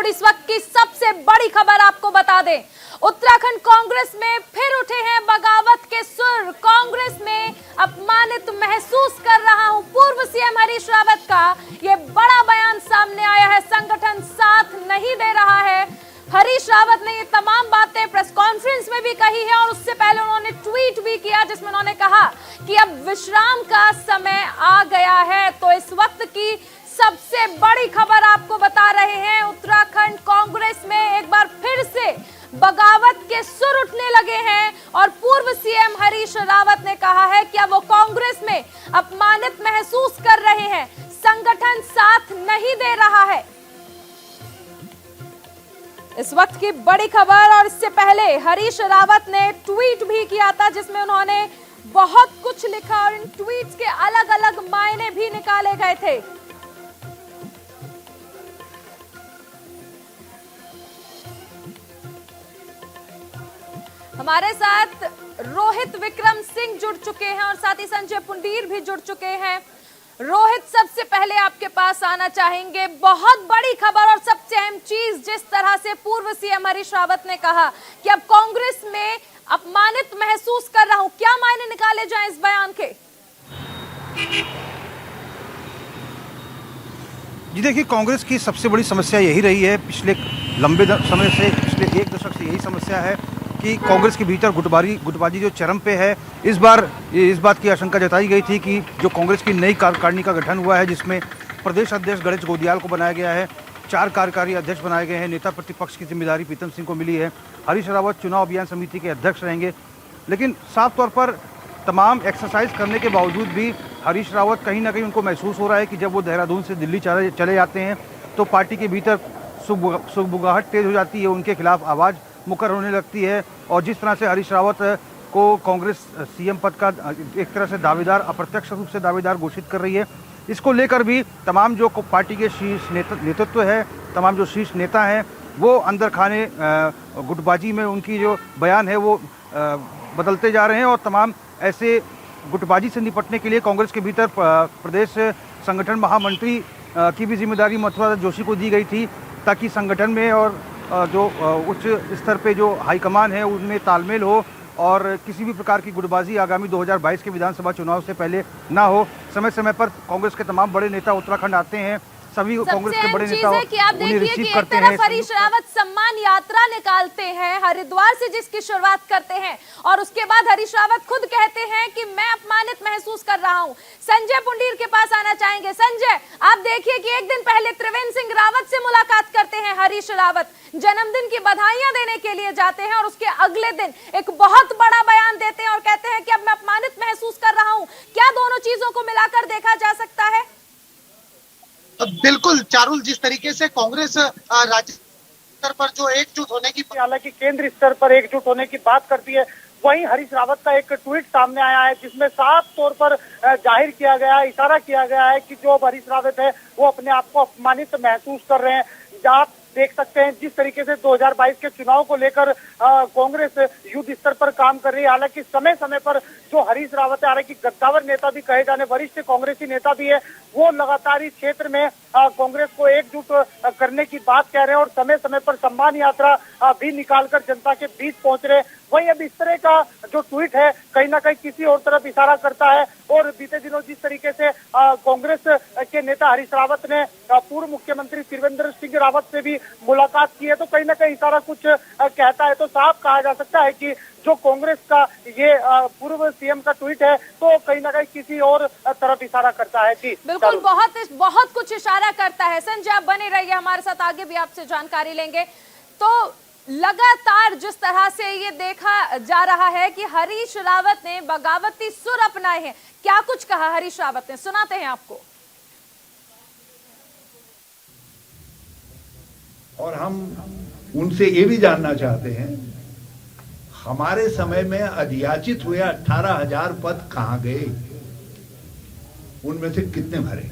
जुड़ी इस वक्त की सबसे बड़ी खबर आपको बता दें। उत्तराखंड कांग्रेस में फिर उठे हैं बगावत के सुर। कांग्रेस में अपमानित महसूस कर रहा हूं, पूर्व सीएम हरीश रावत का यह बड़ा बयान सामने आया है। संगठन साथ नहीं दे रहा है। हरीश रावत ने ये तमाम बातें प्रेस कॉन्फ्रेंस में भी कही है और उससे पहले उन्होंने ट्वीट भी किया जिसमें उन्होंने कहा कि अब विश्राम का समय आ गया है। तो इस वक्त की सबसे बड़ी खबर आपको बता रहे हैं, उत्तराखंड कांग्रेस में एक बार फिर से बगावत के सुर उठने लगे हैं और पूर्व सीएम हरीश रावत ने कहा है कि अब वो कांग्रेस में अपमानित महसूस कर रहे हैं, संगठन साथ नहीं दे रहा है। इस वक्त की बड़ी खबर। और इससे पहले हरीश रावत ने ट्वीट भी किया था जिसमें उन्होंने बहुत कुछ लिखा और इन ट्वीट्स के अलग अलग मायने भी निकाले गए थे। हमारे साथ रोहित विक्रम सिंह जुड़ चुके हैं और साथ ही संजय पुंडीर भी जुड़ चुके हैं। रोहित, सबसे पहले आपके पास आना चाहेंगे। बहुत बड़ी खबर और सबसे अहम चीज, जिस तरह से पूर्व सीएम हरीश रावत ने कहा कि अब कांग्रेस में अपमानित महसूस कर रहा हूं, क्या मायने निकाले जाएं इस बयान के? जी देखिए, कांग्रेस की सबसे बड़ी समस्या यही रही है पिछले लंबे समय से, पिछले एक दशक से यही समस्या है कि कांग्रेस के भीतर गुटबाजी जो चरम पे है। इस बार इस बात की आशंका जताई गई थी कि जो कांग्रेस की नई कार्यकारिणी का गठन हुआ है जिसमें प्रदेश अध्यक्ष गणेश गोदियाल को बनाया गया है, 4 कार्यकारी अध्यक्ष बनाए गए हैं, नेता प्रतिपक्ष की जिम्मेदारी प्रीतम सिंह को मिली है, हरीश रावत चुनाव अभियान समिति के अध्यक्ष रहेंगे। लेकिन साफ तौर पर तमाम एक्सरसाइज करने के बावजूद भी हरीश रावत कहीं ना कहीं उनको महसूस हो रहा है कि जब वो देहरादून से दिल्ली चले जाते हैं तो पार्टी के भीतर सुगबुगाहट तेज हो जाती है, उनके खिलाफ आवाज़ मुकर होने लगती है। और जिस तरह से हरीश रावत को कांग्रेस सीएम पद का एक तरह से दावेदार, अप्रत्यक्ष रूप से दावेदार घोषित कर रही है, इसको लेकर भी तमाम जो पार्टी के शीर्ष नेतृत्व है, तमाम जो शीर्ष नेता हैं, वो अंदर खाने गुटबाजी में उनकी जो बयान है वो बदलते जा रहे हैं। और तमाम ऐसे गुटबाजी से निपटने के लिए कांग्रेस के भीतर प्रदेश संगठन महामंत्री की भी जिम्मेदारी मथुरा जोशी को दी गई थी ताकि संगठन में और जो उच्च स्तर पे जो हाईकमान है उनमें तालमेल हो और किसी भी प्रकार की गुटबाजी आगामी 2022 के विधानसभा चुनाव से पहले ना हो। समय समय पर कांग्रेस के तमाम बड़े नेता उत्तराखंड आते हैं, सभी कांग्रेस के बड़े नेता उन्हें रिसीव करते हैं। हरीश रावत सम्मान यात्रा निकालते हैं हरिद्वार से, जिसकी शुरुआत करते हैं और उसके बाद हरीश रावत खुद कहते हैं कि मैं अपमानित महसूस कर रहा हूं। संजय पुंडीर के पास आना चाहेंगे। संजय, आप देखिए कि एक दिन पहले त्रिवेंद्र सिंह रावत से मुलाकात करते हैं हरीश रावत, जन्मदिन की बधाइयां देने के लिए जाते हैं और उसके अगले दिन एक बहुत बड़ा बयान देते हैं और कहते हैं कि अब मैं अपमानित महसूस कर रहा हूं। क्या दोनों चीजों को मिलाकर देखा जा सकता है? बिल्कुल चारुल, जिस तरीके से कांग्रेस राज्य स्तर पर जो एकजुट होने की, हालांकि केंद्र स्तर पर एकजुट होने की बात करती है, वहीं हरीश रावत का एक ट्वीट सामने आया है जिसमें साफ तौर पर जाहिर किया गया है, इशारा किया गया है कि जो हरीश रावत है वो अपने आप को अपमानित महसूस कर रहे हैं। आप देख सकते हैं जिस तरीके से 2022 के चुनाव को लेकर कांग्रेस युद्ध स्तर पर काम कर रही है। हालांकि समय समय पर जो हरीश रावत है, हालांकि गद्दावर नेता भी कहे जाने वरिष्ठ कांग्रेसी नेता भी है, वो लगातार इस क्षेत्र में कांग्रेस को एकजुट करने की बात कह रहे हैं और समय समय पर सम्मान यात्रा भी निकालकर जनता के बीच पहुंच रहे हैं। वहीं अब इस तरह का जो ट्वीट है कहीं ना कहीं किसी और तरफ इशारा करता है। और बीते दिनों जिस तरीके से कांग्रेस के नेता हरीश रावत ने पूर्व मुख्यमंत्री त्रिवेंद्र सिंह रावत से भी मुलाकात की है, तो कहीं ना कहीं इशारा कुछ कहता है। तो साफ कहा जा सकता है कि जो कांग्रेस का ये पूर्व सीएम का ट्वीट है तो कहीं ना कहीं किसी और तरफ इशारा करता है। जी बिल्कुल, बहुत कुछ इशारा करता है। संजय, आप बने रहिए हमारे साथ, आगे भी आपसे जानकारी लेंगे। तो लगातार जिस तरह से ये देखा जा रहा है कि हरीश रावत ने बगावती सुर अपनाए हैं, क्या कुछ कहा हरीश रावत ने, सुनाते हैं आपको। और हम उनसे ये भी जानना चाहते हैं, हमारे समय में अधियाचित हुए 18,000 पद कहां गए, उनमें से कितने भरे?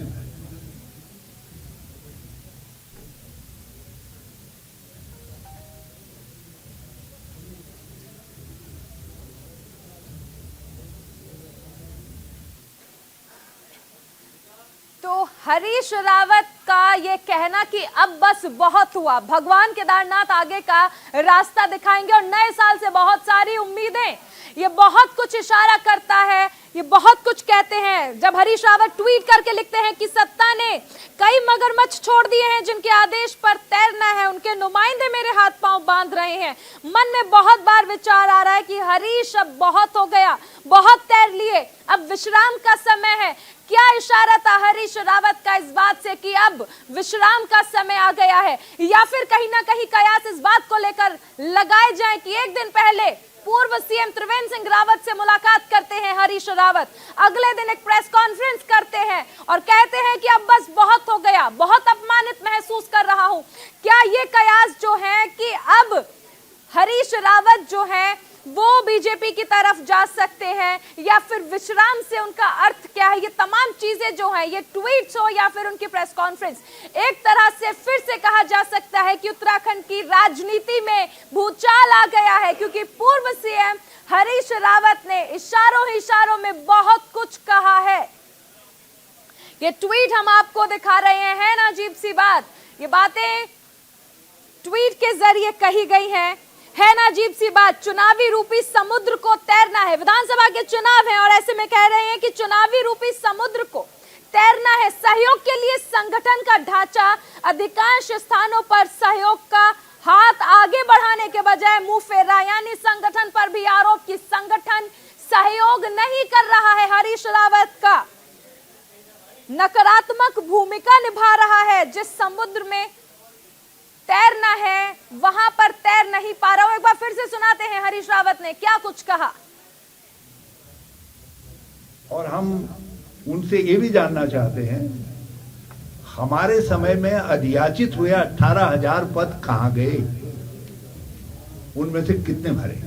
हरीश रावत का ये कहना कि अब बस बहुत हुआ, भगवान केदारनाथ आगे का रास्ता दिखाएंगे और नए साल से बहुत सारी उम्मीदें, ये बहुत कुछ इशारा करता है, ये बहुत कुछ कहते हैं। जब हरीश रावत ट्वीट करके लिखते हैं कि सत्ता ने कई मगरमच्छ छोड़ दिए हैं जिनके आदेश पर तैरना है, उनके नुमाइंदे मेरे हाथ पांव बांध रहे हैं, मन में बहुत बार विचार आ रहा है कि हरीश अब बहुत हो गया, बहुत तैर लिए, अब विश्राम का समय है। क्या इशारा था हरीश रावत का इस बात से कि अब विश्राम का समय आ गया है, या फिर कहीं ना कहीं कयास इस बात को लेकर लगाए जाए कि एक दिन पहले पूर्व सीएम त्रिवेंद्र सिंह रावत से मुलाकात करते हैं हरीश रावत, अगले दिन एक प्रेस कॉन्फ्रेंस करते हैं और कहते हैं कि अब बस बहुत हो गया, बहुत अपमानित महसूस कर रहा हूं। क्या ये कयास जो है कि अब हरीश रावत जो है वो बीजेपी की तरफ जा सकते हैं, या फिर विश्राम से उनका अर्थ क्या है? ये तमाम चीजें जो है, ये ट्वीट्स हो या फिर उनकी प्रेस कॉन्फ्रेंस, एक तरह से फिर से कहा जा सकता है कि उत्तराखंड की राजनीति में भूचाल आ गया है, क्योंकि पूर्व सीएम हरीश रावत ने इशारों ही इशारों में बहुत कुछ कहा है। ये ट्वीट हम आपको दिखा रहे हैं, है ना अजीब सी बात, ये बातें ट्वीट के जरिए कही गई हैं, है ना अजीब सी बात। चुनावी रूपी समुद्र को तैरना है, विधानसभा के चुनाव हैं और ऐसे में कह रहे हैं कि चुनावी रूपी समुद्र को तैरना है, सहयोग के लिए संगठन का ढांचा, अधिकांश स्थानों पर सहयोग का हाथ आगे बढ़ाने के बजाय मुंह फेरा, यानी संगठन पर भी आरोप कि संगठन सहयोग नहीं कर रहा है, हरीश रावत का नकारात्मक भूमिका निभा रहा है, जिस समुद्र में तैरना है वहां पर तैर नहीं पा रहा हूं। एक बार फिर से सुनाते हैं हरीश रावत ने क्या कुछ कहा। और हम उनसे ये भी जानना चाहते हैं, हमारे समय में अधियाचित हुए 18,000 पद कहां गए, उनमें से कितने भरे?